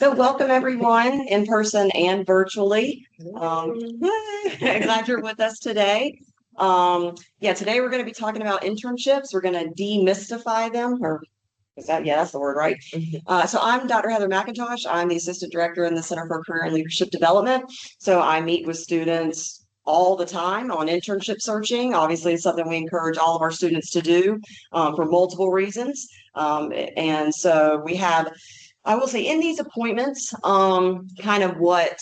So welcome everyone in person and virtually. Glad you're with us today. Today we're going to be talking about internships. We're going to demystify them, or is that, yeah, that's the word, right? So I'm Dr. Heather McIntosh. I'm the Assistant Director in the Center for Career and Leadership Development. So I meet with students all the time on internship searching. Obviously, it's something we encourage all of our students to do for multiple reasons. And so we have, I will say, in these appointments, kind of what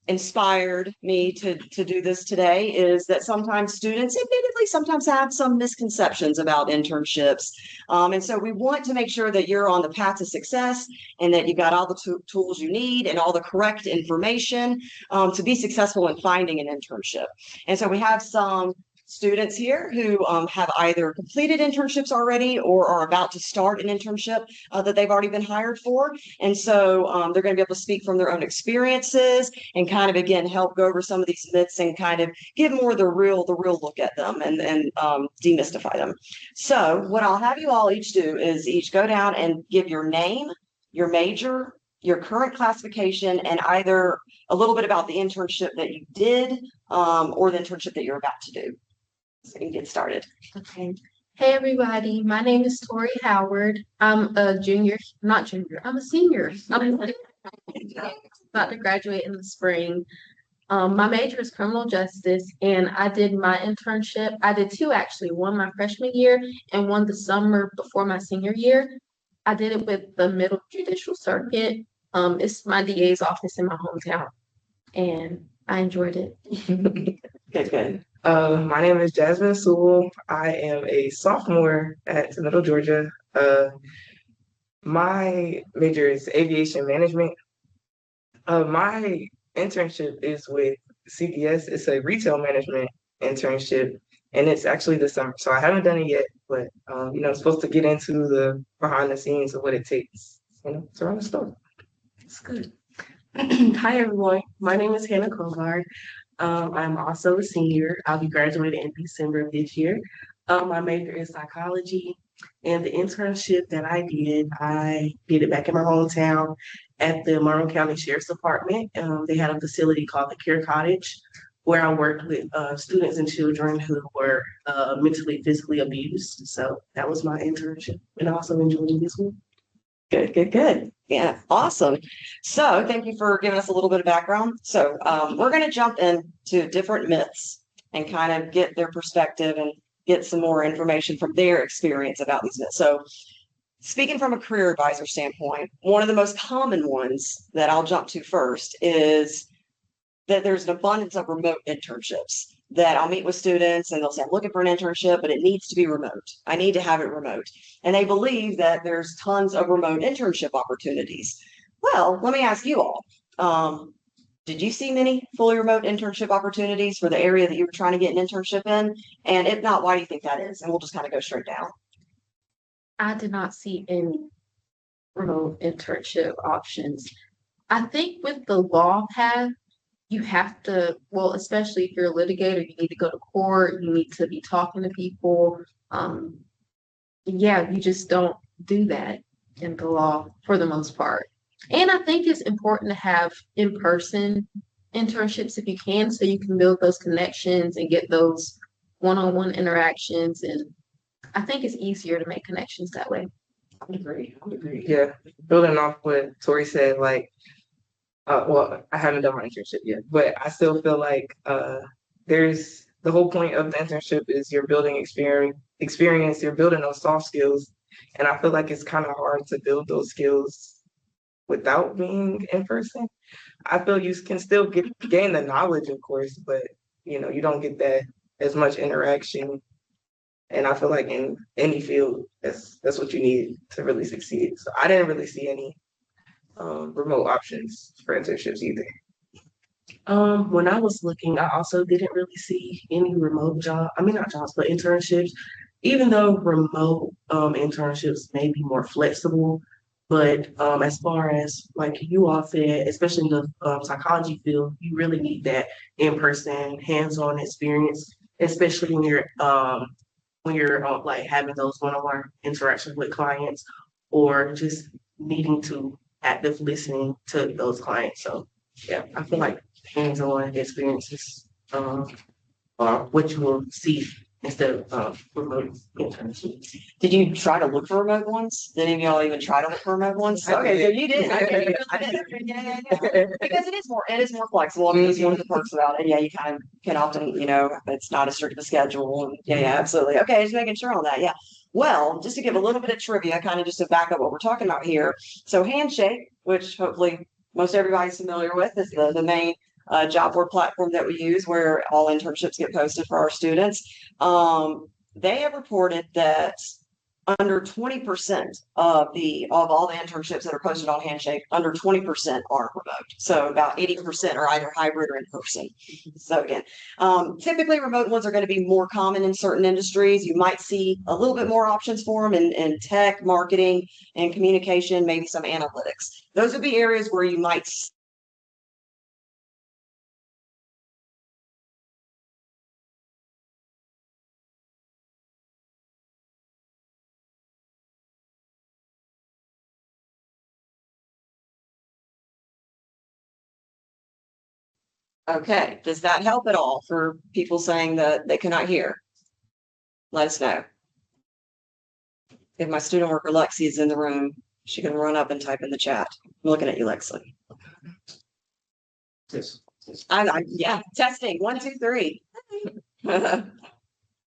inspired me to do this today is that sometimes students admittedly sometimes have some misconceptions about internships. And so we want to make sure that you're on the path to success and that you got all the tools you need and all the correct information to be successful in finding an internship. And so we have some students here who have either completed internships already or are about to start an internship that they've already been hired for. And so they're going to be able to speak from their own experiences and kind of, again, help go over some of these myths and kind of give more the real look at them and demystify them. So what I'll have you all each do is each go down and give your name, your major, your current classification, and either a little bit about the internship that you did or the internship that you're about to do. So you can get started. Okay. Hey everybody, my name is Tori Howard. I'm a junior, not junior, I'm a senior. I'm about to graduate in the spring. My major is criminal justice, and I did my internship. I did two actually, one my freshman year and one the summer before my senior year. I did it with the Middle Judicial Circuit. It's my DA's office in my hometown, and I enjoyed it. Good. My name is Jasmine Sewell. I am a sophomore at Middle Georgia. My major is aviation management. My internship is with CBS. It's a retail management internship, and it's actually this summer. So I haven't done it yet, but I'm supposed to get into the behind the scenes of what it takes, to run the store. It's good. Hi everyone. My name is Hannah Kovar. I'm also a senior. I'll be graduating in December of this year. My major is psychology, and the internship that I did it back in my hometown at the Monroe County Sheriff's Department. They had a facility called the Care Cottage, where I worked with students and children who were mentally, physically abused. So that was my internship, and I also enjoyed this one. Good. Yeah, awesome. So thank you for giving us a little bit of background. So we're going to jump into different myths and kind of get their perspective and get some more information from their experience about these myths. So speaking from a career advisor standpoint, one of the most common ones that I'll jump to first is that there's an abundance of remote internships. That I'll meet with students and they'll say, I'm looking for an internship, but it needs to be remote. I need to have it remote. And they believe that there's tons of remote internship opportunities. Well, let me ask you all, did you see many fully remote internship opportunities for the area that you were trying to get an internship in? And if not, why do you think that is? And we'll just kind of go straight down. I did not see any remote internship options. I think with the law path, you have to, well, especially if you're a litigator, you need to go to court, you need to be talking to people. You just don't do that in the law for the most part. And I think it's important to have in-person internships if you can, so you can build those connections and get those one-on-one interactions. And I think it's easier to make connections that way. I would agree. Yeah, building off what Tori said, well, I haven't done my internship yet, but I still feel like there's the whole point of the internship is you're building experience, you're building those soft skills. And I feel like it's kind of hard to build those skills without being in person. I feel you can still gain the knowledge, of course, but you don't get that as much interaction. And I feel like in any field, that's what you need to really succeed. So I didn't really see any remote options for internships either. When I was looking, I also didn't really see any remote not jobs, but internships, even though remote internships may be more flexible. But as far as like you all said, especially in the psychology field, you really need that in-person, hands-on experience, especially when you're like having those one-on-one interactions with clients or just needing to active listening to those clients. So yeah, I feel like hands-on experiences are what you will see instead of remote internships. Did you try to look for remote ones? Did any of y'all even try to look for remote ones? I Okay, did. so you did. Okay, you really did. Yeah, yeah, yeah. Because it is more flexible. I mean, it's one of the perks about it. Yeah, you kind of can often, it's not as strict of a schedule. And yeah, absolutely. Okay, just making sure on that. Yeah. Well, just to give a little bit of trivia, kind of just to back up what we're talking about here. So Handshake, which hopefully most everybody's familiar with, is the main job board platform that we use where all internships get posted for our students. They have reported that under 20% of all the internships that are posted on Handshake, under 20% are remote. So about 80% are either hybrid or in person. So again, typically remote ones are going to be more common in certain industries. You might see a little bit more options for them in tech, marketing, and communication, maybe some analytics. Those would be areas where you might Okay, does that help at all for people saying that they cannot hear? Let us know. If my student worker Lexi is in the room, she can run up and type in the chat. I'm looking at you, Lexi. Yes. Yeah, testing. 1, 2, 3. Yeah,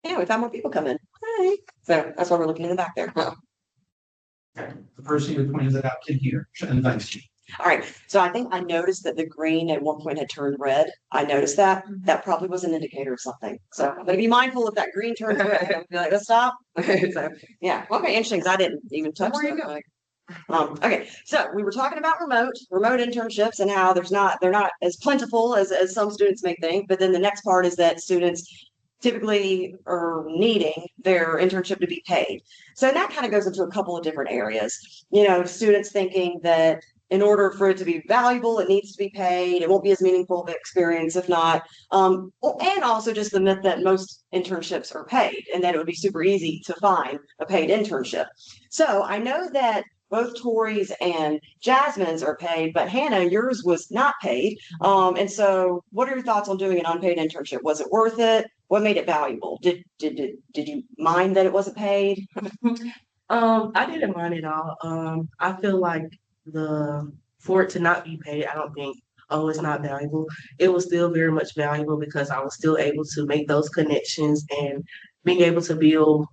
we've had more people come in. Hi. So that's why we're looking in the back there. Okay. The person who pointed that out can hear, and thanks you. All right, so I think I noticed that the green at one point had turned red. I noticed that. That probably was an indicator of something. So I'm going to be mindful if that green turns red. I'll be like, let's stop. So yeah, okay, interesting. Because I didn't even touch Where you that. Okay, so we were talking about remote internships and how they're not as plentiful as some students may think. But then the next part is that students typically are needing their internship to be paid. So that kind of goes into a couple of different areas. Students thinking that in order for it to be valuable, it needs to be paid. It won't be as meaningful of an experience if not. And also just the myth that most internships are paid and that it would be super easy to find a paid internship. So I know that both Tori's and Jasmine's are paid, but Hannah, yours was not paid. And so what are your thoughts on doing an unpaid internship? Was it worth it? What made it valuable? Did you mind that it wasn't paid? I didn't mind it all. I feel like for it to not be paid, I don't think, oh, it's not valuable. It was still very much valuable because I was still able to make those connections and being able to build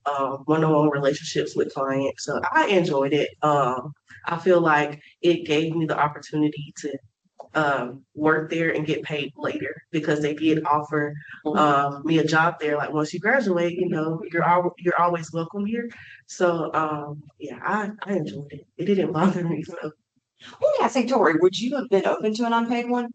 one-on-one relationships with clients. So I enjoyed it. I feel like it gave me the opportunity to work there and get paid later because they did offer me a job there. Like once you graduate, you're always welcome here. So yeah, I enjoyed it. It didn't bother me. So. Let me ask you, Tori, would you have been open to an unpaid one?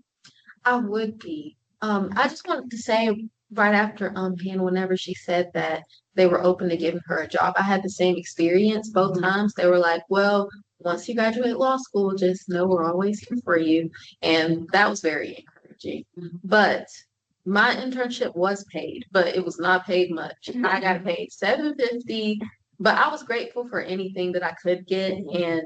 I would be. I just wanted to say right after Hannah, whenever she said that they were open to giving her a job, I had the same experience both times. They were like, well, once you graduate law school, just know we're always here for you. And that was very encouraging. But my internship was paid, but it was not paid much. I got paid $750, but I was grateful for anything that I could get. And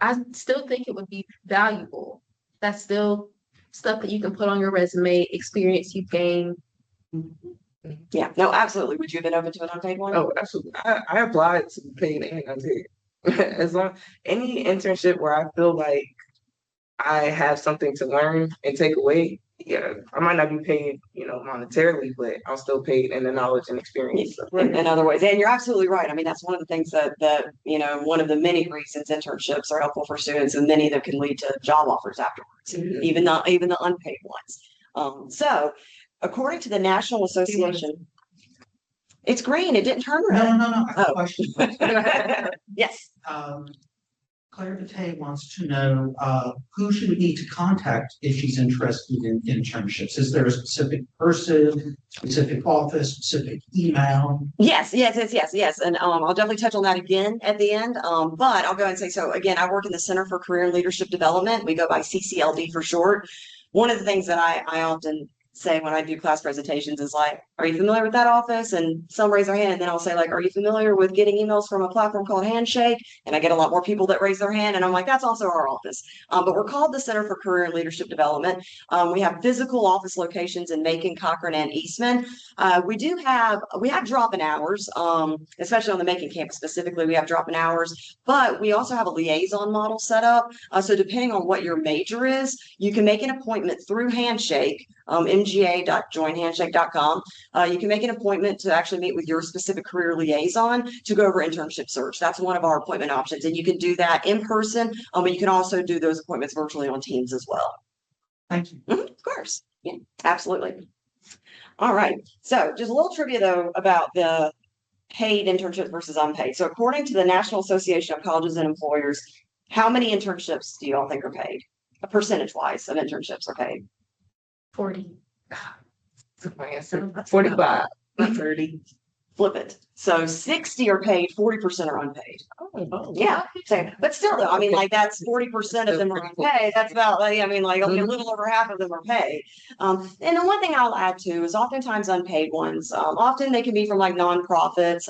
I still think it would be valuable. That's still stuff that you can put on your resume, experience you've gained. Yeah, no, absolutely. Would you have been open to an unpaid one? Oh, absolutely. I applied to paid and unpaid. As long any internship where I feel like I have something to learn and take away, yeah, I might not be paid, monetarily, but I'll still paid in the knowledge and experience. In other ways. And you're absolutely right. I mean, that's one of the things that one of the many reasons internships are helpful for students, and many of them can lead to job offers afterwards, even the unpaid ones. So according to the National Association, it's green. It didn't turn red. No. I have a question. Yes. Claire Bate wants to know who she would need to contact if she's interested in internships. Is there a specific person, specific office, specific email? Yes. And I'll definitely touch on that again at the end. But I'll go and say, so again, I work in the Center for Career and Leadership Development. We go by CCLD for short. One of the things that I often say when I do class presentations is like, are you familiar with that office? And some raise their hand, and then I'll say like, are you familiar with getting emails from a platform called Handshake? And I get a lot more people that raise their hand, and I'm like, that's also our office. But we're called the Center for Career and Leadership Development. We have physical office locations in Macon, Cochran, and Eastman. We have drop-in hours, especially on the Macon campus specifically, we have drop-in hours, but we also have a liaison model set up. So depending on what your major is, you can make an appointment through Handshake, mga.joinhandshake.com. You can make an appointment to actually meet with your specific career liaison to go over internship search. That's one of our appointment options. And you can do that in person, but you can also do those appointments virtually on Teams as well. Thank you. Of course. Yeah, absolutely. All right. So just a little trivia though about the paid internships versus unpaid. So according to the National Association of Colleges and Employers, how many internships do you all think are paid? A percentage wise of internships are paid? 40. That's my answer. 45. Not 30. Flip it. So 60 are paid, 40% are unpaid. Oh, Yeah. So, but still though, I mean, like that's 40% of them are unpaid. That's about like, I mean, like only a little over half of them are paid. And the one thing I'll add to is oftentimes unpaid ones, often they can be from like nonprofits.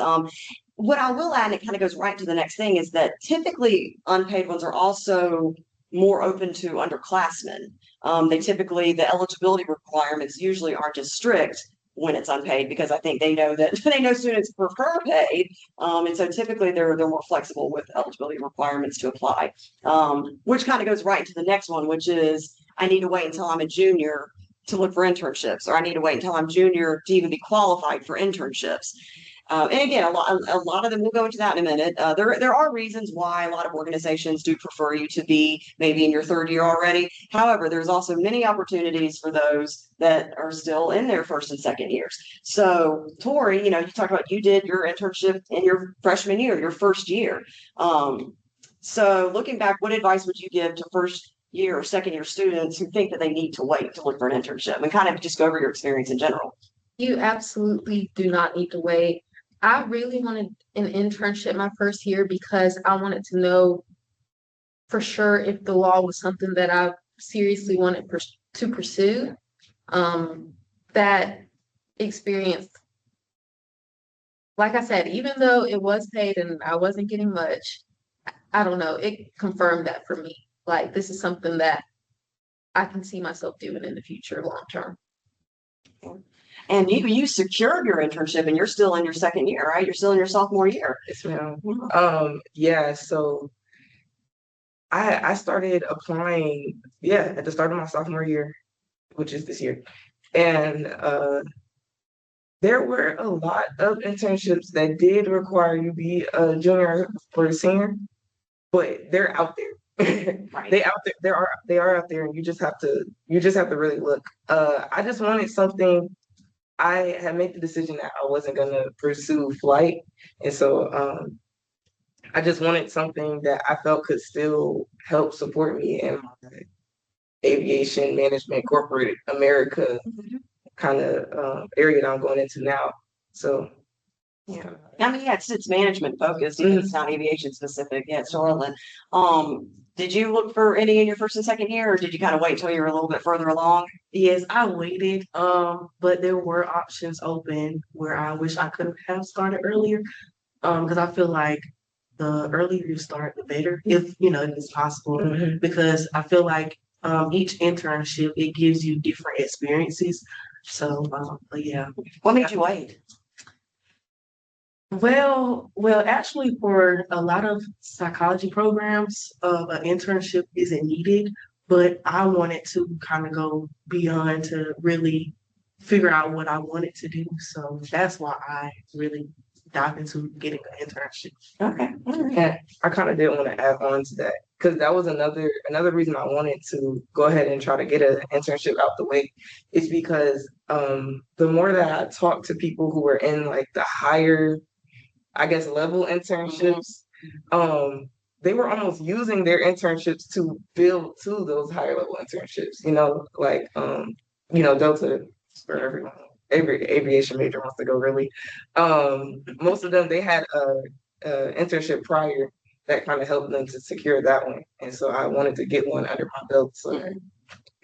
What I will add, and it kind of goes right to the next thing, is that typically unpaid ones are also more open to underclassmen. They typically, the eligibility requirements usually aren't as strict when it's unpaid, because I think they know that they know students prefer paid. And so typically they're more flexible with eligibility requirements to apply, which kind of goes right into the next one, which is I need to wait until I'm a junior to look for internships, or I need to wait until I'm junior to even be qualified for internships. And again, a lot of them, we'll go into that in a minute. There are reasons why a lot of organizations do prefer you to be maybe in your third year already. However, there's also many opportunities for those that are still in their first and second years. So Tori, you talked about you did your internship in your freshman year, your first year. So looking back, what advice would you give to first year or second year students who think that they need to wait to look for an internship, and kind of just go over your experience in general? You absolutely do not need to wait. I really wanted an internship my first year because I wanted to know for sure if the law was something that I seriously wanted to pursue. That experience, like I said, even though it was paid and I wasn't getting much, I don't know, it confirmed that for me. Like, this is something that I can see myself doing in the future long term. And you secured your internship, and you're still in your second year, right? You're still in your sophomore year. yes, ma'am. Yeah, so I started applying, at the start of my sophomore year, which is this year. And there were a lot of internships that did require you be a junior or a senior, but they're out there. Right. They are out there, and you just have to really look. I just wanted something. I had made the decision that I wasn't gonna pursue flight, and so I just wanted something that I felt could still help support me in my aviation management, corporate America kind of area that I'm going into now. So, yeah. I mean, yeah, it's management focused. It's not aviation specific. Yeah, it's relevant. Did you look for any in your first and second year, or did you kind of wait until you were a little bit further along? Yes, I waited, but there were options open where I wish I could have started earlier. Because I feel like the earlier you start, the better, if it's possible. Because I feel like each internship, it gives you different experiences. So, but yeah. What made you wait? Well, actually, for a lot of psychology programs, an internship isn't needed, but I wanted to kind of go beyond to really figure out what I wanted to do. So that's why I really dive into getting an internship. Okay. And I kind of did want to add on to that, because that was another reason I wanted to go ahead and try to get an internship out the way, is because the more that I talked to people who were in like the higher, I guess, level internships, they were almost using their internships to build to those higher level internships, like Delta, for everyone. Every aviation major wants to go, really. Most of them, they had a internship prior that kind of helped them to secure that one. And so I wanted to get one under my belt so that I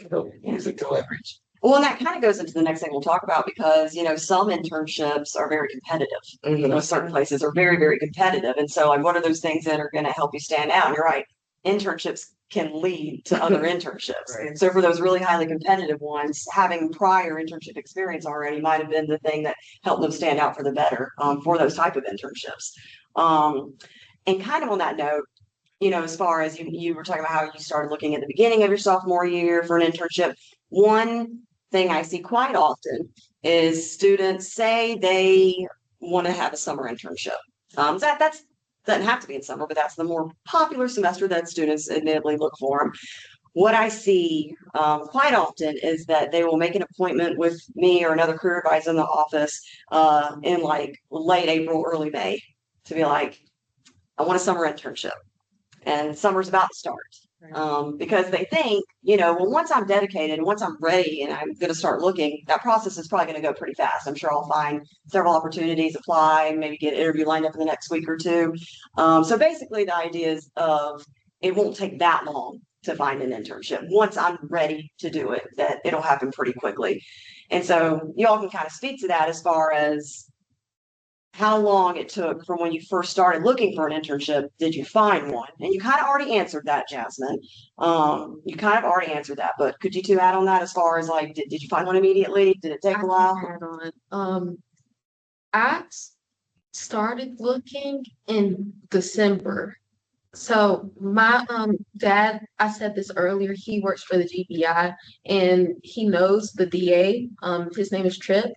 could help use it to leverage. Well, and that kind of goes into the next thing we'll talk about because, some internships are very competitive. Certain places are very, very competitive. And so, like, what are those things that are going to help you stand out? And you're right. Internships can lead to other internships. Right. So for those really highly competitive ones, having prior internship experience already might have been the thing that helped them stand out for the better for those type of internships. And kind of on that note, as far as you were talking about how you started looking at the beginning of your sophomore year for an internship, one thing I see quite often is students say they want to have a summer internship. That's doesn't have to be in summer, but that's the more popular semester that students admittedly look for them. What I see quite often is that they will make an appointment with me or another career advisor in the office in like late April, early May to be like, I want a summer internship. And summer's about to start because they think, well, once I'm dedicated and once I'm ready and I'm going to start looking, that process is probably going to go pretty fast. I'm sure I'll find several opportunities, apply, maybe get an interview lined up in the next week or two. So basically the idea is it won't take that long to find an internship. Once I'm ready to do it, that it'll happen pretty quickly. And so y'all can kind of speak to that as far as how long it took from when you first started looking for an internship. Did you find one? And you kind of already answered that, Jasmine. You kind of already answered that, but could you two add on that as far as like, did you find one immediately? Did it take a while? Add on. I started looking in December. So my dad, I said this earlier, he works for the GBI and he knows the DA. His name is Tripp.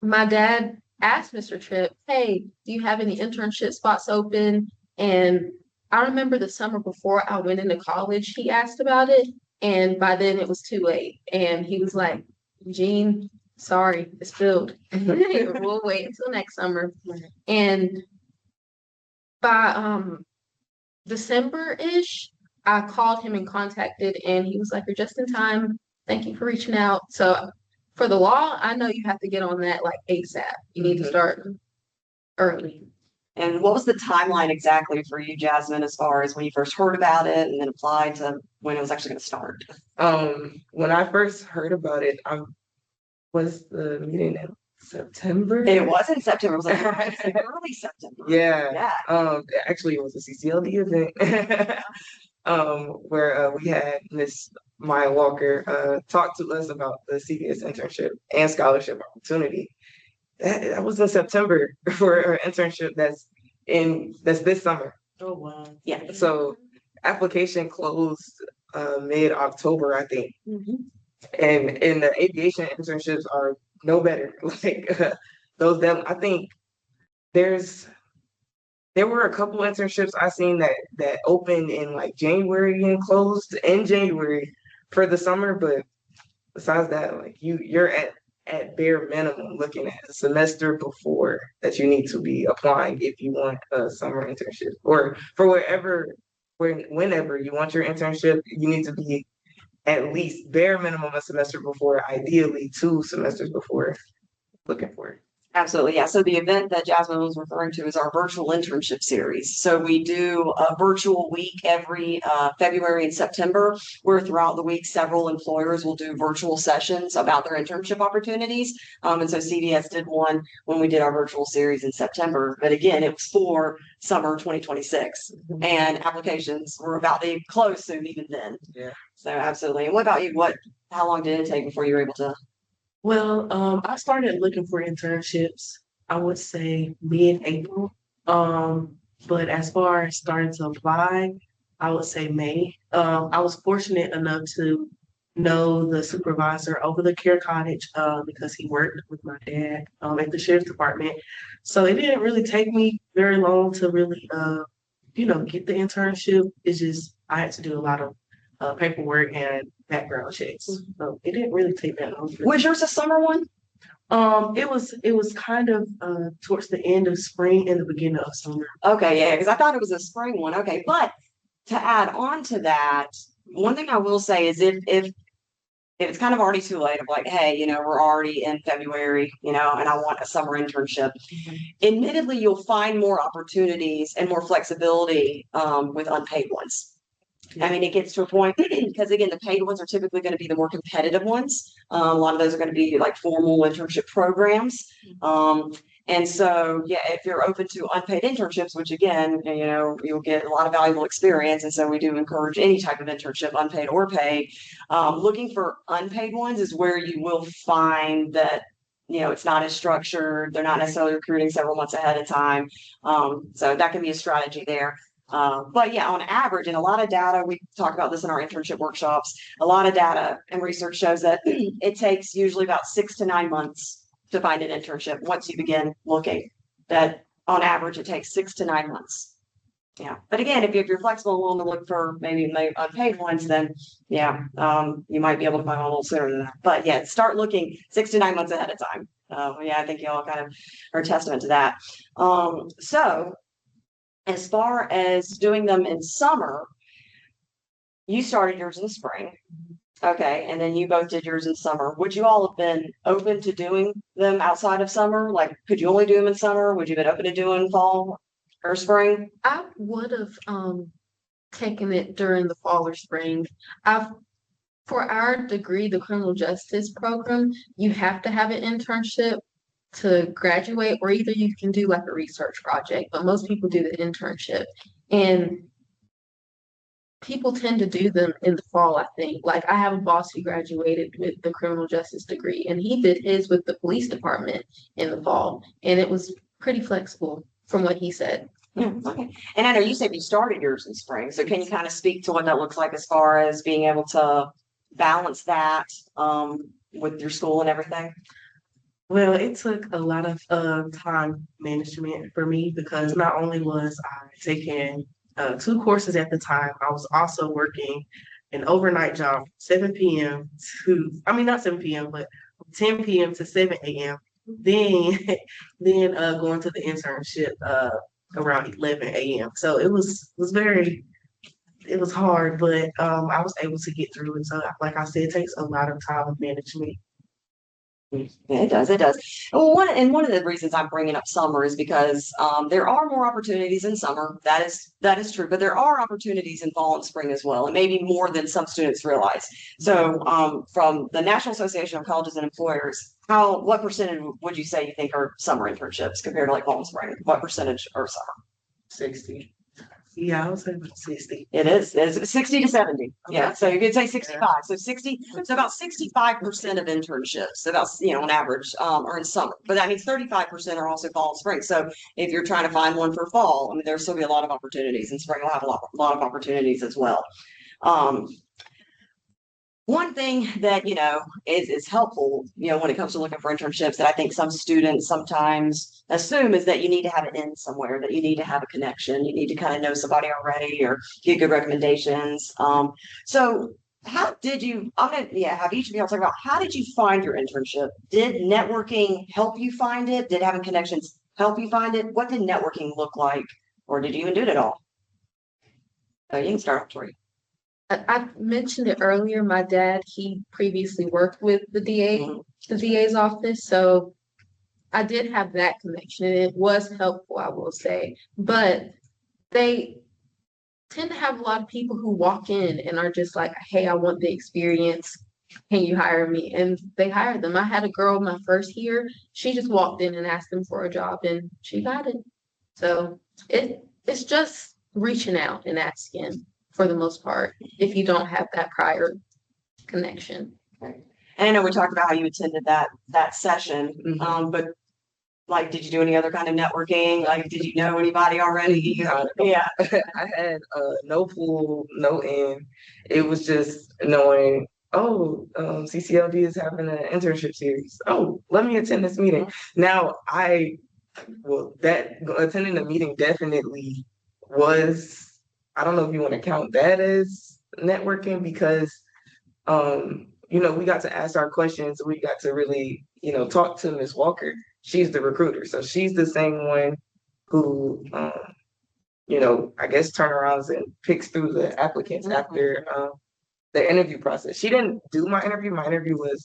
My dad asked Mr. Tripp, hey, do you have any internship spots open? And I remember the summer before I went into college, he asked about it. And by then it was too late. And he was like, Jean, sorry, it's filled. We'll wait until next summer. And by December-ish, I called him and contacted, and he was like, you're just in time. Thank you for reaching out. So for the law, I know you have to get on that like ASAP. You need to start early. And what was the timeline exactly for you, Jasmine, as far as when you first heard about it and then applied to when it was actually going to start? When I first heard about it, was the meeting in September? It was in September. It was like early September. Yeah. Actually, it was a CCLD event where we had Miss Maya Walker talk to us about the CVS internship and scholarship opportunity. That was in September for an internship that's this summer. Oh wow. Yeah. So application closed mid-October, I think. And the aviation internships are no better. Like I think there were a couple internships I seen that opened in like January and closed in January for the summer, but besides that, like you're at bare minimum looking at a semester before that you need to be applying if you want a summer internship or for whenever you want your internship, you need to be at least bare minimum a semester before, ideally 2 semesters before looking for it. Absolutely. Yeah. So the event that Jasmine was referring to is our virtual internship series. So we do a virtual week every February and September, where throughout the week, several employers will do virtual sessions about their internship opportunities. And so CVS did one when we did our virtual series in September. But again, it was for summer 2026 and applications were about to close soon even then. Yeah. So absolutely. And what about you? How long did it take before you were able to? Well, I started looking for internships, I would say mid-April. But as far as starting to apply, I would say May. I was fortunate enough to know the supervisor over the care cottage because he worked with my dad at the sheriff's department. So it didn't really take me very long to really get the internship. It's just I had to do a lot of paperwork and background checks. So it didn't really take that long. Was yours a summer one? It was kind of towards the end of spring and the beginning of summer. Okay, yeah, because I thought it was a spring one. Okay, but to add on to that, one thing I will say is if it's kind of already too late of like, hey, we're already in February, and I want a summer internship. Admittedly, you'll find more opportunities and more flexibility with unpaid ones. I mean, it gets to a point because again, the paid ones are typically going to be the more competitive ones. A lot of those are going to be like formal internship programs. And so, yeah, if you're open to unpaid internships, which again, you'll get a lot of valuable experience. And so we do encourage any type of internship, unpaid or paid. Looking for unpaid ones is where you will find that, it's not as structured. They're not necessarily recruiting several months ahead of time. So that can be a strategy there. But yeah, on average, and a lot of data, we talk about this in our internship workshops, a lot of data and research shows that it takes usually about 6 to 9 months to find an internship once you begin looking. That on average, it takes 6 to 9 months. Yeah. But again, if you're flexible and willing to look for maybe unpaid ones, then yeah, you might be able to find one a little sooner than that. But yeah, start looking 6 to 9 months ahead of time. Yeah, I think y'all kind of are a testament to that. So as far as doing them in summer, you started yours in the spring. Okay, and then you both did yours in summer. Would you all have been open to doing them outside of summer? Like, could you only do them in summer? Would you have been open to doing fall or spring? I would have taken it during the fall or spring. For our degree, the criminal justice program, you have to have an internship to graduate, or either you can do like a research project, but most people do the internship. And people tend to do them in the fall, I think. Like I have a boss who graduated with the criminal justice degree, and he did his with the police department in the fall, and it was pretty flexible from what he said. Okay. And I know you said you started yours in spring, so can you kind of speak to what that looks like as far as being able to balance that with your school and everything? Well, it took a lot of time management for me because not only was I taking 2 courses at the time, I was also working an overnight job, 7 p.m. not 7 p.m., but 10 p.m. to 7 a.m. Then going to the internship around 11 a.m. So it was hard, but I was able to get through it. So like I said, it takes a lot of time management. Yeah, it does. It does. Well, one of the reasons I'm bringing up summer is because there are more opportunities in summer. That is true, but there are opportunities in fall and spring as well, and maybe more than some students realize. So, from the National Association of Colleges and Employers, what percentage would you say you think are summer internships compared to like fall and spring? What percentage are summer? 60. Yeah, I was saying about 60. It's 60 to 70. Yeah. Okay. So you could say 65. So 60, so about 65% of internships, about, on average, are in summer. But that means 35% are also fall and spring. So if you're trying to find one for fall, I mean, there'll still be a lot of opportunities, and spring will have a lot of opportunities as well. One thing that, is helpful, when it comes to looking for internships that I think some students sometimes assume is that you need to have it in somewhere, that you need to have a connection, you need to kind of know somebody already or get good recommendations. So how did you, have each of y'all talk about how did you find your internship? Did networking help you find it? Did having connections help you find it? What did networking look like? Or did you even do it at all? You can start off, Tori. I mentioned it earlier. My dad, he previously worked with the DA's office, so I did have that connection, and it was helpful, I will say. But they tend to have a lot of people who walk in and are just like, "Hey, I want the experience. Can you hire me?" And they hired them. I had a girl my first year. She just walked in and asked them for a job, and she got it. So it's just reaching out and asking, for the most part, if you don't have that prior connection. And I know we talked about how you attended that session, but like, did you do any other kind of networking? Like, did you know anybody already? Yeah. I had no pool, no end. It was just knowing, CCLD is having an internship series. Oh, let me attend this meeting. Now attending the meeting definitely was, I don't know if you want to count that as networking because, we got to ask our questions. We got to really, talk to Ms. Walker. She's the recruiter. So she's the same one who, I guess turnarounds and picks through the applicants after the interview process. She didn't do my interview. My interview was,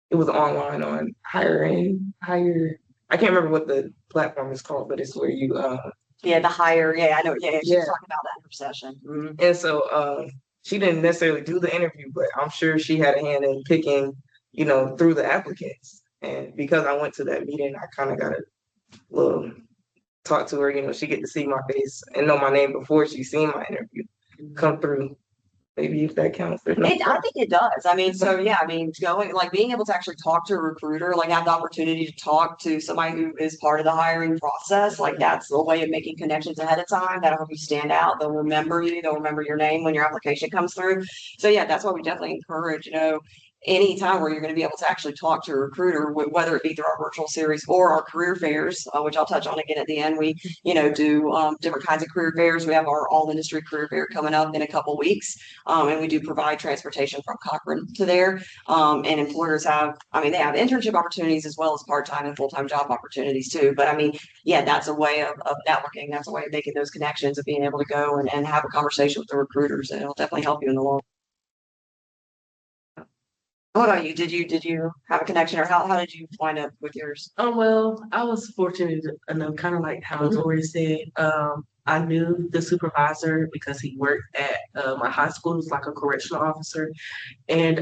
it was online on Hire. I can't remember what the platform is called, but it's where you Yeah, the higher, yeah, I know, yeah, she's Yeah. talking about that in her session. Mhm. And so she didn't necessarily do the interview, but I'm sure she had a hand in picking, through the applicants. And because I went to that meeting, I kind of got a little talk to her, she get to see my face and know my name before she seen my interview come through. Maybe if that counts. There's no I think it does. I mean, so yeah, I mean, going like being able to actually talk to a recruiter, like have the opportunity to talk to somebody who is part of the hiring process, like that's a way of making connections ahead of time. That'll help you stand out. They'll remember you. They'll remember your name when your application comes through. So yeah, that's why we definitely encourage, any time where you're going to be able to actually talk to a recruiter, whether it be through our virtual series or our career fairs, which I'll touch on again at the end. We, do different kinds of career fairs. We have our all industry career fair coming up in a couple weeks. And we do provide transportation from Cochrane to there. And employers have, they have internship opportunities as well as part-time and full-time job opportunities too. But yeah, that's a way of networking. That's a way of making those connections, of being able to go and have a conversation with the recruiters. And it'll definitely help you in the long. What about you? Did you have a connection, or how did you wind up with yours? Well, I was fortunate enough, kind of like how Tori said. I knew the supervisor because he worked at my high school. He was like a correctional officer, and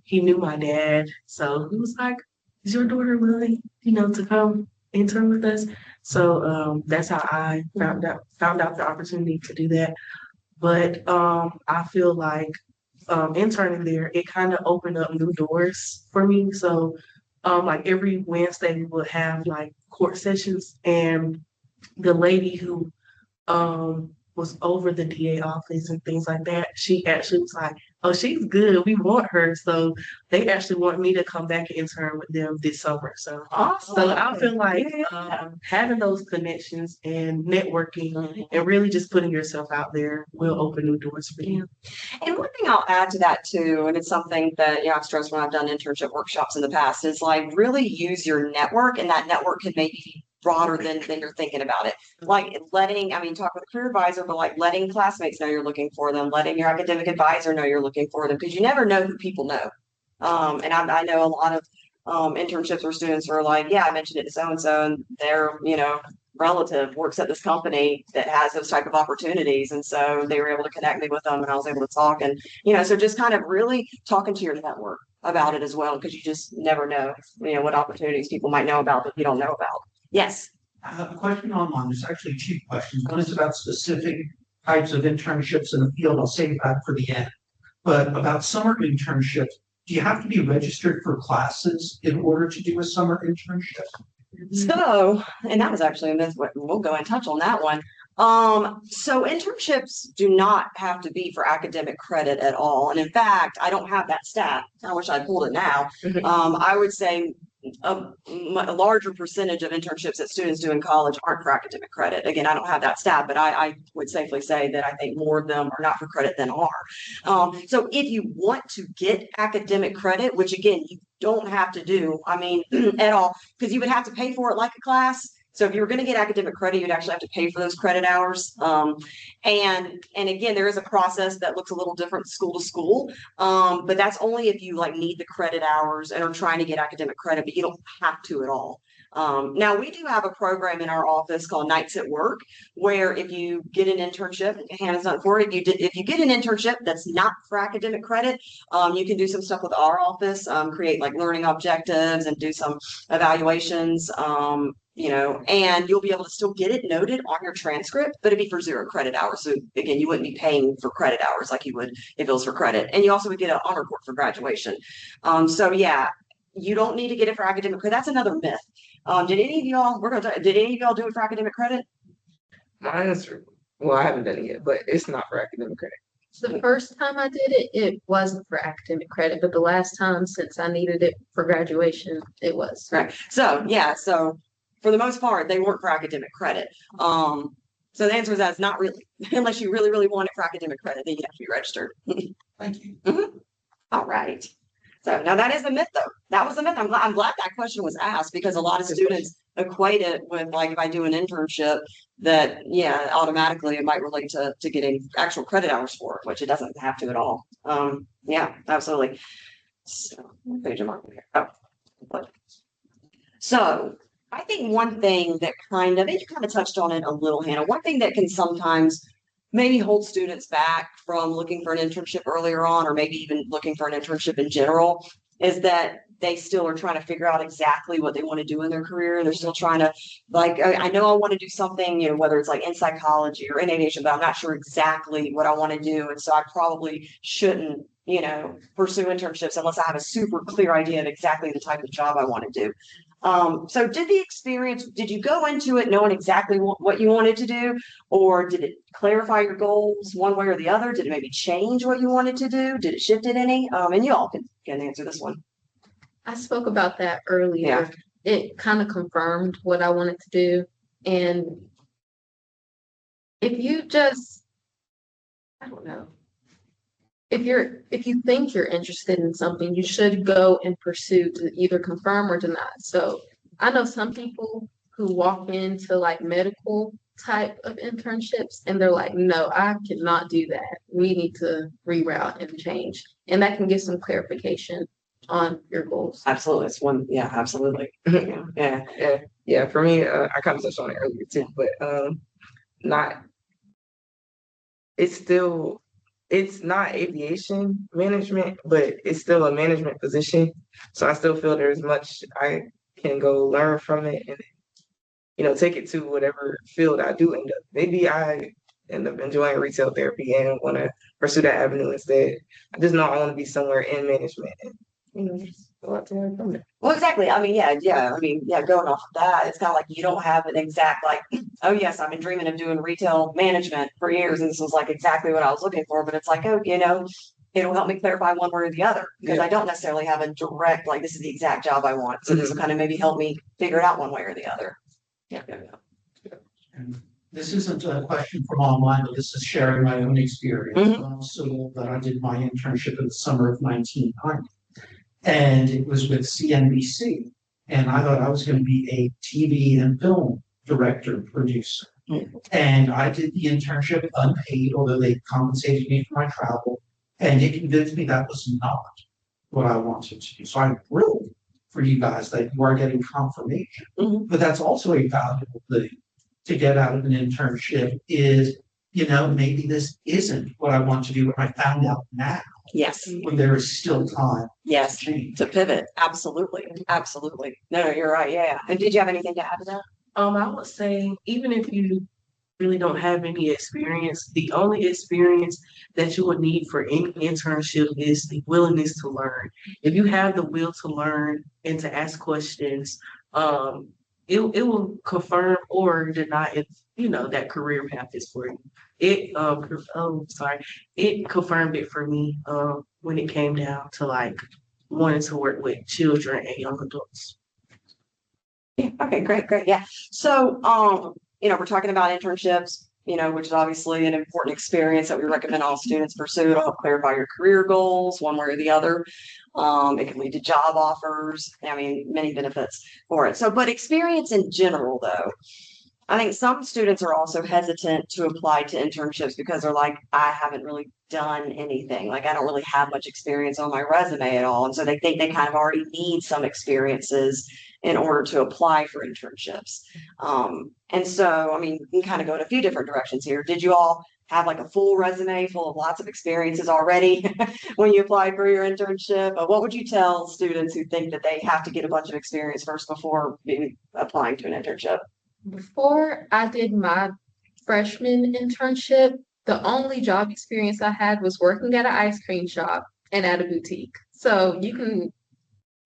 he knew my dad. So he was like, "Is your daughter willing, to come intern with us?" So that's how I found out the opportunity to do that. But I feel like interning there, it kind of opened up new doors for me. So like every Wednesday we would have like court sessions, and the lady who was over the DA office and things like that, she actually was like, "Oh, she's good. We want her." So they actually want me to come back and intern with them this summer. So Awesome. so I feel like having those connections and networking and really just putting yourself out there will open new doors for you. And one thing I'll add to that too, and it's something that I've stressed when I've done internship workshops in the past, is like really use your network, and that network can maybe be broader than you're thinking about it. Like talk with a career advisor, but like letting classmates know you're looking for them, letting your academic advisor know you're looking for them, because you never know who people know. And I know a lot of internships where students were like, yeah, I mentioned it to so-and-so, and their, relative works at this company that has those type of opportunities. And so they were able to connect me with them, and I was able to talk. And, so just kind of really talking to your network about it as well, because you just never know, what opportunities people might know about that you don't know about. Yes. I have a question online. There's actually two questions. One is about specific types of internships in the field. I'll save that for the end. But about summer internships, do you have to be registered for classes in order to do a summer internship? So, and that was actually a myth. We'll go and touch on that one. So internships do not have to be for academic credit at all. And in fact, I don't have that stat. I wish I pulled it now. I would say a larger percentage of internships that students do in college aren't for academic credit. Again, I don't have that stat, but I would safely say that I think more of them are not for credit than are. So if you want to get academic credit, which again, you don't have to do, at all, because you would have to pay for it like a class. So if you were going to get academic credit, you'd actually have to pay for those credit hours. And again, there is a process that looks a little different school to school. But that's only if you need the credit hours and are trying to get academic credit, but you don't have to at all. Now we do have a program in our office called Nights at Work, where if you get an internship, Hannah's not for it, if you get an internship that's not for academic credit, you can do some stuff with our office, create learning objectives and do some evaluations, and you'll be able to still get it noted on your transcript, but it'd be for 0 credit hours. So again, you wouldn't be paying for credit hours like you would if it was for credit. And you also would get an honor report for graduation. So yeah, you don't need to get it for academic credit. That's another myth. Did any of y'all do it for academic credit? Mine is, well, I haven't done it yet, but it's not for academic credit. The first time I did it, it wasn't for academic credit, but the last time since I needed it for graduation, it was. Right. So yeah, so for the most part, they weren't for academic credit. So the answer is that's not really, unless you really, really want it for academic credit, then you have to be registered. Thank you. All right. So now that is the myth though. That was the myth. I'm glad that question was asked, because a lot of students equate it with if I do an internship that automatically it might relate to getting actual credit hours for it, which it doesn't have to at all. Yeah, absolutely. So what page am I on here? Oh, what? So I think one thing that and you kind of touched on it a little, Hannah, one thing that can sometimes maybe hold students back from looking for an internship earlier on, or maybe even looking for an internship in general, is that they still are trying to figure out exactly what they want to do in their career. They're still trying to, like, I know I want to do something, you know, whether it's like in psychology or in aviation, but I'm not sure exactly what I want to do. And so I probably shouldn't, you know, pursue internships unless I have a super clear idea of exactly the type of job I want to do. So did you go into it knowing exactly what you wanted to do, or did it clarify your goals one way or the other? Did it maybe change what you wanted to do? Did it shift it any? And you all can answer this one. I spoke about that earlier. Yeah. It kind of confirmed what I wanted to do. And if you just, I don't know, if you think you're interested in something, you should go and pursue to either confirm or deny. So I know some people who walk into like medical type of internships and they're like, no, I cannot do that. We need to reroute and change. And that can give some clarification on your goals. Absolutely. It's one. Yeah, absolutely. Yeah. Yeah. For me, I kind of touched on it earlier too, but not. It's not aviation management, but it's still a management position. So I still feel there's much I can go learn from it and, you know, take it to whatever field I do end up. Maybe I end up enjoying retail therapy and want to pursue that avenue instead. I just know I want to be somewhere in management and, you know, just go out to learn from it. Well, exactly. I mean, going off of that, it's kind of like you don't have an exact like, oh yes, I've been dreaming of doing retail management for years, and this was like exactly what I was looking for. But it's like, oh, you know, it'll help me clarify one way or the other because I don't necessarily have a direct like this is the exact job I want. So this will kind of maybe help me figure it out one way or the other. Yeah. And this isn't a question from online, but this is sharing my own experience. So that I did my internship in the summer of 1990. And it was with CNBC. And I thought I was going to be a TV and film director, producer. And I did the internship unpaid, although they compensated me for my travel. And it convinced me that was not what I wanted to do. So I'm thrilled for you guys that you are getting confirmation. But that's also a valuable thing to get out of an internship is, you know, maybe this isn't what I want to do, but I found out now. Yes. When there is still time. Yes. To pivot. Absolutely. Absolutely. No, you're right. Yeah. And did you have anything to add to that? I would say even if you really don't have any experience, the only experience that you would need for any internship is the willingness to learn. If you have the will to learn and to ask questions, it will confirm or deny if you know that career path is for you. It confirmed it for me when it came down to like wanting to work with children and young adults. Yeah. Okay, great. Yeah. So, you know, we're talking about internships, you know, which is obviously an important experience that we recommend all students pursue to help clarify your career goals one way or the other. It can lead to job offers. I mean, many benefits for it. So, but experience in general, though, I think some students are also hesitant to apply to internships because they're like, I haven't really done anything. Like, I don't really have much experience on my resume at all. And so they think they kind of already need some experiences in order to apply for internships. And so, I mean, you can kind of go in a few different directions here. Did you all have like a full resume full of lots of experiences already when you applied for your internship? What would you tell students who think that they have to get a bunch of experience first before applying to an internship? Before I did my freshman internship, the only job experience I had was working at an ice cream shop and at a boutique. So you can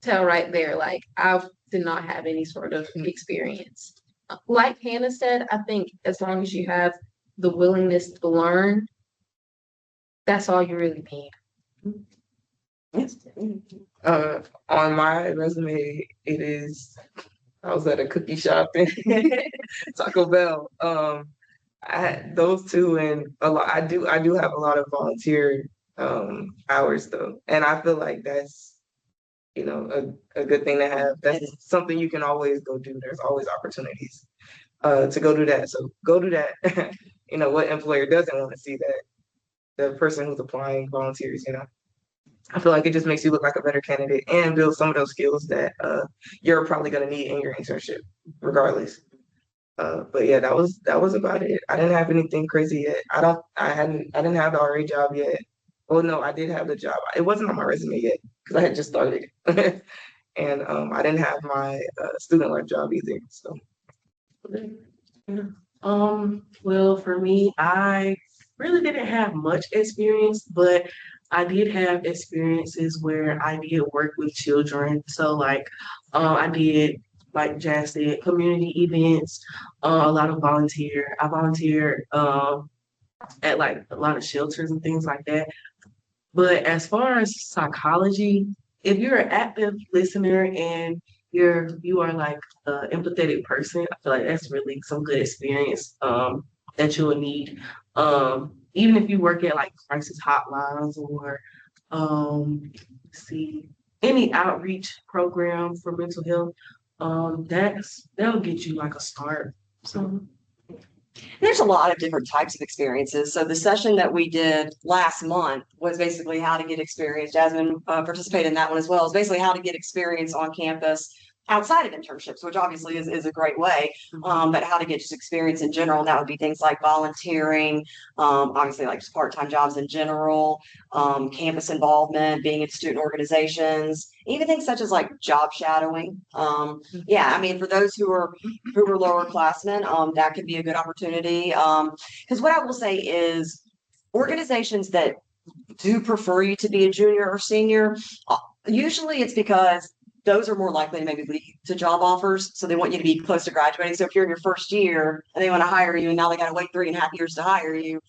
tell right there, like I did not have any sort of experience. Like Hannah said, I think as long as you have the willingness to learn, that's all you really need. Yes. On my resume, I was at a cookie shop and Taco Bell. I had those two and a lot. I do have a lot of volunteer hours though, and I feel like that's, you know, a good thing to have. That's something you can always go do. There's always opportunities to go do that. So go do that. You know, what employer doesn't want to see that the person who's applying volunteers, you know? I feel like it just makes you look like a better candidate and build some of those skills that you're probably gonna need in your internship, regardless. But yeah, that was about it. I didn't have anything crazy yet. I didn't have the RA job yet. Well, no, I did have the job. It wasn't on my resume yet because I had just started. And I didn't have my student life job either. So Well, for me, I really didn't have much experience, but I did have experiences where I did work with children. So like, I did, like Jazz said, community events, a lot of volunteer. I volunteered at like a lot of shelters and things like that. But as far as psychology, if you're an active listener and you are like an empathetic person, I feel like that's really some good experience that you will need. Even if you work at like crisis hotlines or let's see any outreach program for mental health, that'll get you like a start. So There's a lot of different types of experiences. So the session that we did last month was basically how to get experience. Jasmine participated in that one as well. It's basically how to get experience on campus outside of internships, which obviously is a great way, but how to get just experience in general. And that would be things like volunteering, obviously like just part-time jobs in general, campus involvement, being in student organizations, even things such as like job shadowing. Yeah, I mean, for those who are lower classmen, that could be a good opportunity. Because what I will say is organizations that do prefer you to be a junior or senior, usually it's because those are more likely to maybe lead to job offers. So they want you to be close to graduating. So if you're in your first year and they want to hire you and now they got to wait 3.5 years to hire you.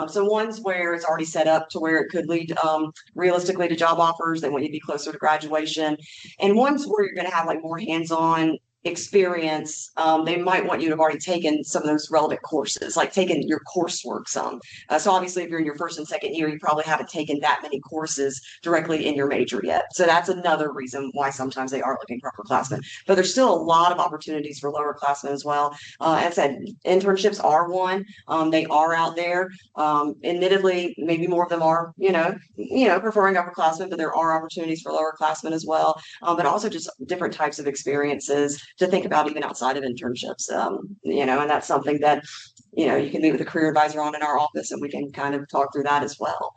So one's where it's already set up to where it could lead realistically to job offers. They want you to be closer to graduation. And one's where you're going to have like more hands-on experience. They might want you to have already taken some of those relevant courses, like taken your coursework some. So obviously if you're in your first and second year, you probably haven't taken that many courses directly in your major yet. So that's another reason why sometimes they are looking for upperclassmen. But there's still a lot of opportunities for lower classmen as well. As I said, internships are one. They are out there. Admittedly, maybe more of them are, preferring upperclassmen, but there are opportunities for lower classmen as well. But also just different types of experiences to think about even outside of internships, and that's something that, you can meet with a career advisor on in our office and we can kind of talk through that as well.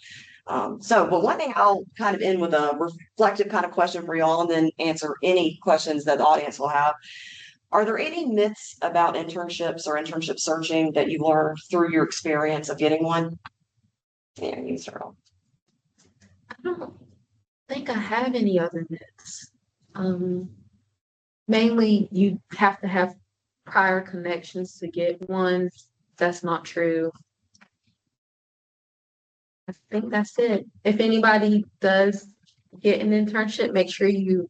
But one thing I'll kind of end with a reflective kind of question for y'all and then answer any questions that the audience will have. Are there any myths about internships or internship searching that you learned through your experience of getting one? Yeah, you start off. I don't think I have any other myths. Mainly, you have to have prior connections to get one. That's not true. I think that's it. If anybody does get an internship, make sure you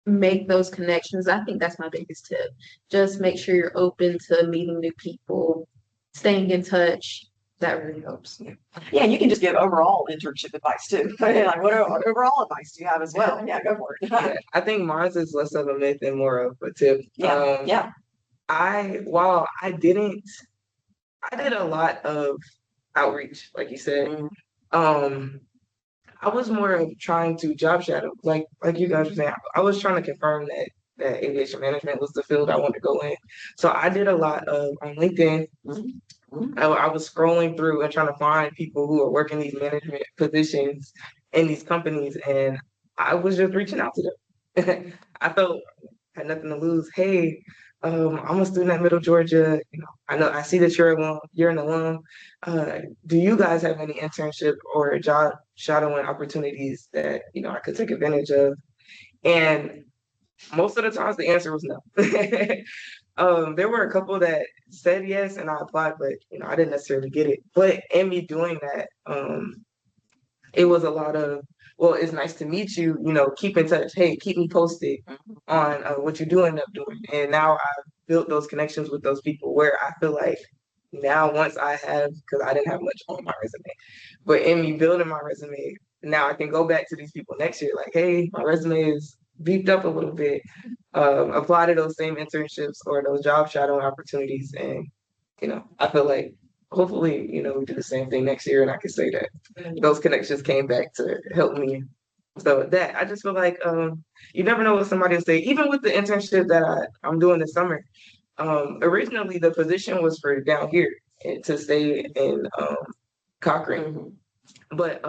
make those connections. I think that's my biggest tip. Just make sure you're open to meeting new people, staying in touch. That really helps. Yeah, and you can just give overall internship advice too. Like, what overall advice do you have as well? Yeah, go for it. yeah, I think mine is less of a myth and more of a tip. Yeah. While I did a lot of outreach, like you said. I was more of trying to job shadow, like you guys were saying. I was trying to confirm that aviation management was the field I wanted to go in. So I did a lot of on LinkedIn. I was scrolling through and trying to find people who are working these management positions in these companies, and I was just reaching out to them. I felt had nothing to lose. Hey, I'm a student at Middle Georgia. I know I see that you're an alum. Do you guys have any internship or job shadowing opportunities that I could take advantage of? And most of the times the answer was no. There were a couple that said yes and I applied, but I didn't necessarily get it. But in me doing that, it was a lot of, well, it's nice to meet you, keep in touch. Hey, keep me posted on what you do end up doing. And now I've built those connections with those people where I feel like now once I have, because I didn't have much on my resume, but in me building my resume, now I can go back to these people next year like, hey, my resume is beefed up a little bit, apply to those same internships or those job shadowing opportunities. And, I feel like hopefully, we do the same thing next year, and I can say that those connections came back to help me. So that I just feel like you never know what somebody will say. Even with the internship that I'm doing this summer, originally the position was for down here to stay in Cochrane, but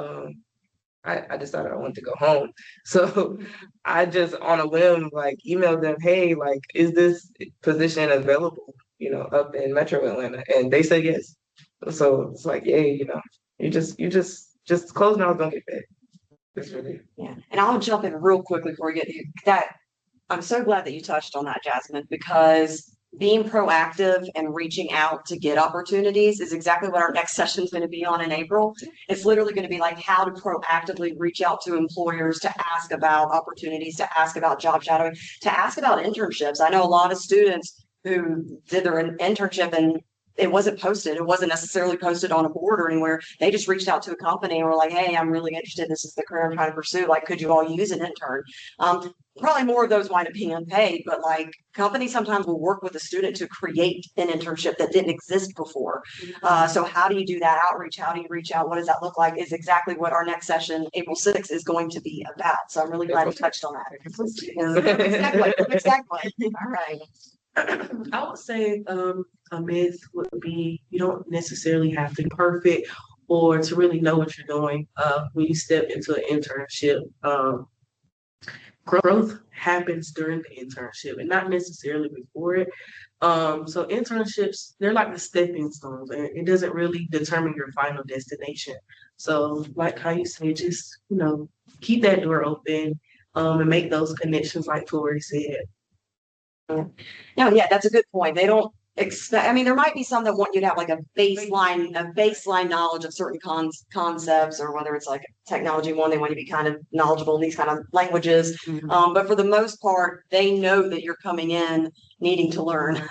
I decided I wanted to go home. So I just on a whim like emailed them, hey, like, is this position available, up in Metro Atlanta? And they said yes. So it's like, yay, you just close mouths don't get fed. It's really Yeah, and I'll jump in real quickly before we get to that. I'm so glad that you touched on that, Jasmine, because being proactive and reaching out to get opportunities is exactly what our next session is going to be on in April. It's literally going to be like how to proactively reach out to employers to ask about opportunities, to ask about job shadowing, to ask about internships. I know a lot of students who did their internship and it wasn't posted. It wasn't necessarily posted on a board or anywhere. They just reached out to a company and were like, hey, I'm really interested. This is the career I'm trying to pursue. Like, could you all use an intern? Probably more of those wind up being unpaid, but like companies sometimes will work with a student to create an internship that didn't exist before. So how do you do that outreach? How do you reach out? What does that look like? Is exactly what our next session, April 6th, is going to be about. So I'm really glad you touched on that. Exactly. All right. I would say a myth would be you don't necessarily have to be perfect or to really know what you're doing when you step into an internship. Growth happens during the internship and not necessarily before it. So internships, they're like the stepping stones, and it doesn't really determine your final destination. So like how you say, just, keep that door open and make those connections like Tori said. No, yeah, that's a good point. They don't expect, I mean, there might be some that want you to have like a baseline knowledge of certain concepts, or whether it's like technology one, they want you to be kind of knowledgeable in these kind of languages. But for the most part, they know that you're coming in needing to learn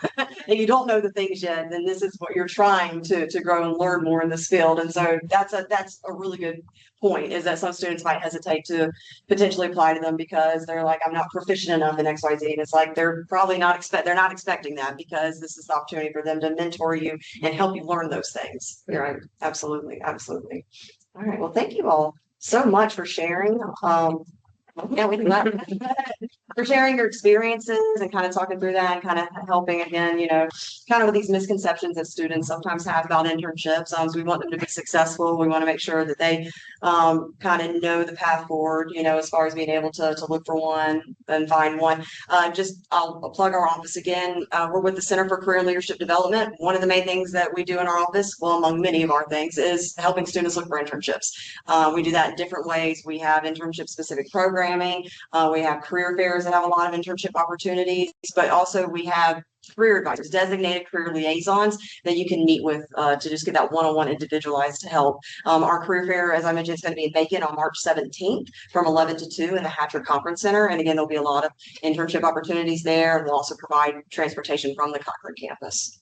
and you don't know the things yet, then this is what you're trying to grow and learn more in this field. And so that's a really good point, is that some students might hesitate to potentially apply to them because they're like, I'm not proficient enough in XYZ. And it's like they're probably not expecting that, because this is the opportunity for them to mentor you and help you learn those things. Right. Absolutely. Absolutely. All right. Well, thank you all so much for sharing. Yeah, we for sharing your experiences and kind of talking through that and kind of helping again, kind of with these misconceptions that students sometimes have about internships. So we want them to be successful. We want to make sure that they kind of know the path forward, as far as being able to look for one and find one. I'll plug our office again. We're with the Center for Career and Leadership Development. One of the main things that we do in our office, well, among many of our things, is helping students look for internships. We do that in different ways. We have internship specific programming. We have career fairs that have a lot of internship opportunities, but also we have career advisors, designated career liaisons that you can meet with to just get that one-on-one individualized help. Our career fair, as I mentioned, is going to be in Macon on March 17th from 11 to 2 in the Hatcher Conference Center. And again, there'll be a lot of internship opportunities there. And we'll also provide transportation from the Cochrane campus.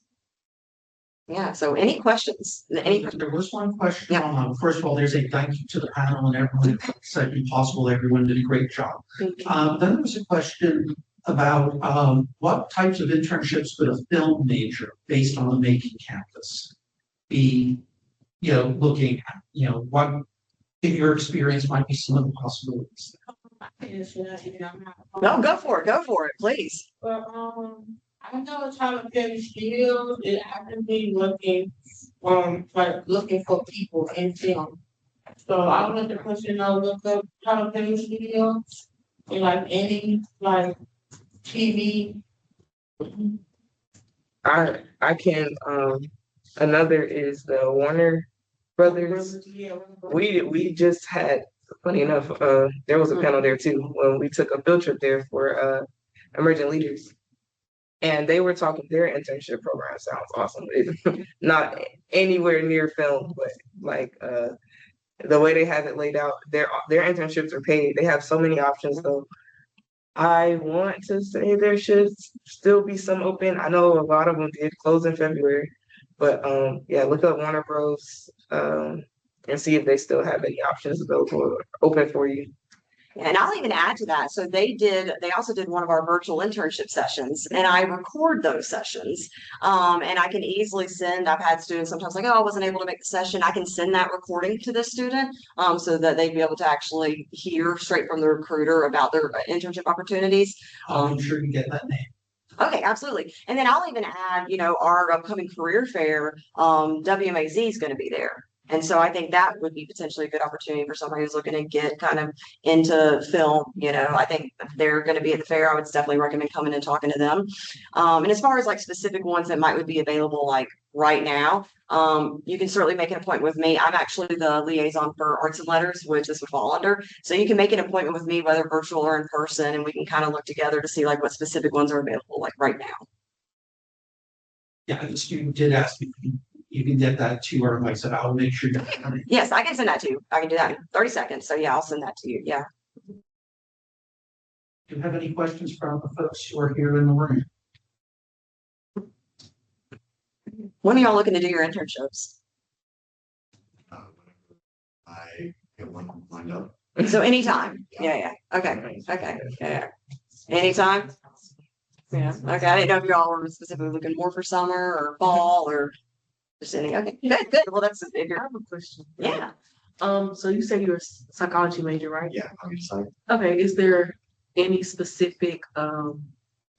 Yeah, so any questions? There was one question. Yeah. First of all, there's a thank you to the panel and everyone. It's impossible. Everyone did a great job. Then there was a question about what types of internships could a film major based on the Macon campus be, looking at, what in your experience might be some of the possibilities. No, go for it, please. Well, I know how to finish field and I can be looking for people in film. So I want the person to look up how to finish fields and any TV. I can another is the Warner Brothers. We just had, funny enough, there was a panel there too when we took a field trip there for emerging leaders. And they were talking, their internship program sounds awesome. It's not anywhere near film, but like the way they have it laid out, their internships are paid. They have so many options though. I want to say there should still be some open. I know a lot of them did close in February, but yeah, look up Warner Bros. And see if they still have any options available open for you. And I'll even add to that. So they also did one of our virtual internship sessions, and I record those sessions. And I can easily I've had students sometimes like, oh, I wasn't able to make the session. I can send that recording to the student so that they'd be able to actually hear straight from the recruiter about their internship opportunities. I'll make sure you get that name. Okay, absolutely. And then I'll even add, our upcoming career fair, WMAZ is going to be there. And so I think that would be potentially a good opportunity for somebody who's looking to get kind of into film. I think if they're going to be at the fair, I would definitely recommend coming and talking to them. And as far as like specific ones that would be available like right now, you can certainly make an appointment with me. I'm actually the liaison for Arts and Letters, which this would fall under. So you can make an appointment with me, whether virtual or in person, and we can kind of look together to see like what specific ones are available like right now. Yeah, the student did ask me, you can get that to her. Like I said, I'll make sure. Yes, I can send that to you. I can do that in 30 seconds. So yeah, I'll send that to you. Yeah. Do you have any questions from the folks who are here in the room? When are y'all looking to do your internships? I get one lined up. So anytime. Yeah. Okay. Yeah. Anytime. Yeah. Okay. I didn't know if y'all were specifically looking more for summer or fall or just any. Okay. Good. Well, that's if I you're. have a question. Yeah. So you said you're a psychology major, right? Yeah, I'm excited. Okay, is there any specific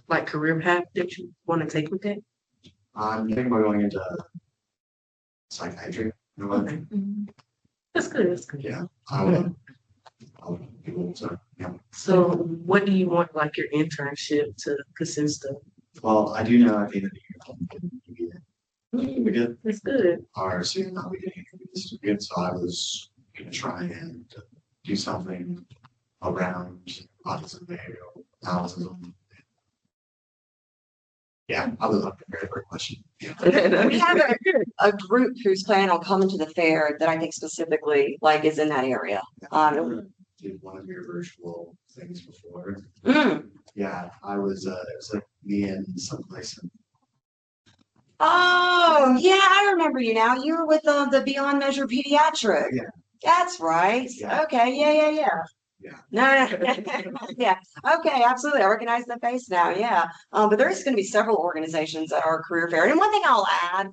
like career path that you want to take with that? I'm thinking about going into psychiatry. You know what? Okay. That's good. That's good. Yeah, I'll be able to, So what do you want like your internship to consist of? Well, I do know at the end of the year, we get That's good. our student not be getting interviews good, so I was gonna try and do something around autism behavioral analysis. Yeah, I was up very great question. Yeah. We have a group who's planning on coming to the fair that I think specifically like is in that area. Did one of your virtual things before. Mm. Yeah, it was like me and someplace. Oh, yeah, I remember you now. You were with the Beyond Measure Pediatric. Yeah. That's right. Yeah. Okay. Yeah. Yeah. No. Yeah. Okay. Absolutely. I recognize the face now. Yeah. But there's going to be several organizations at our career fair. And one thing I'll add,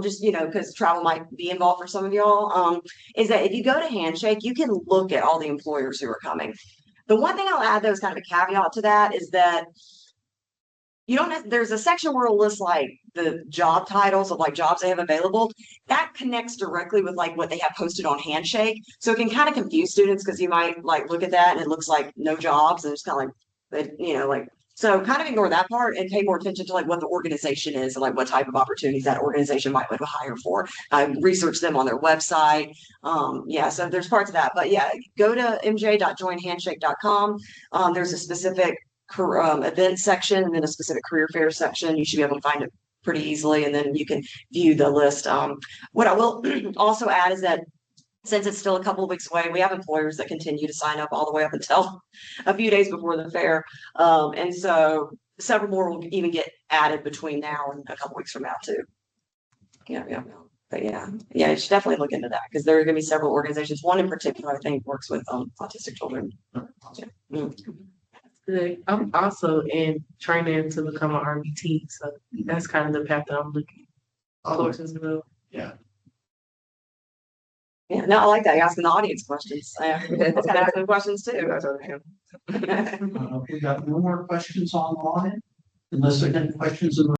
just, because travel might be involved for some of y'all, is that if you go to Handshake, you can look at all the employers who are coming. The one thing I'll add, though, is kind of a caveat to that is that there's a section where it'll list like the job titles of like jobs they have available. That connects directly with like what they have posted on Handshake. So it can kind of confuse students because you might like look at that and it looks like no jobs and it's kind of like, so kind of ignore that part and pay more attention to like what the organization is and like what type of opportunities that organization might want to hire for. Research them on their website. So there's parts of that, but yeah, go to mj.joinhandshake.com. There's a specific event section and then a specific career fair section. You should be able to find it pretty easily, and then you can view the list. What I will also add is that since it's still a couple of weeks away, we have employers that continue to sign up all the way up until a few days before the fair. And so several more will even get added between now and a couple weeks from now too. Yeah. But yeah, you should definitely look into that because there are going to be several organizations. One in particular, I think, works with autistic children. Yeah. Good. I'm also in training to become an RBT, so that's kind of the path that I'm looking towards as well. Yeah. Yeah, no, I like that. You're asking the audience questions. I was kind of asking questions too. We got no more questions online, unless there are any questions in the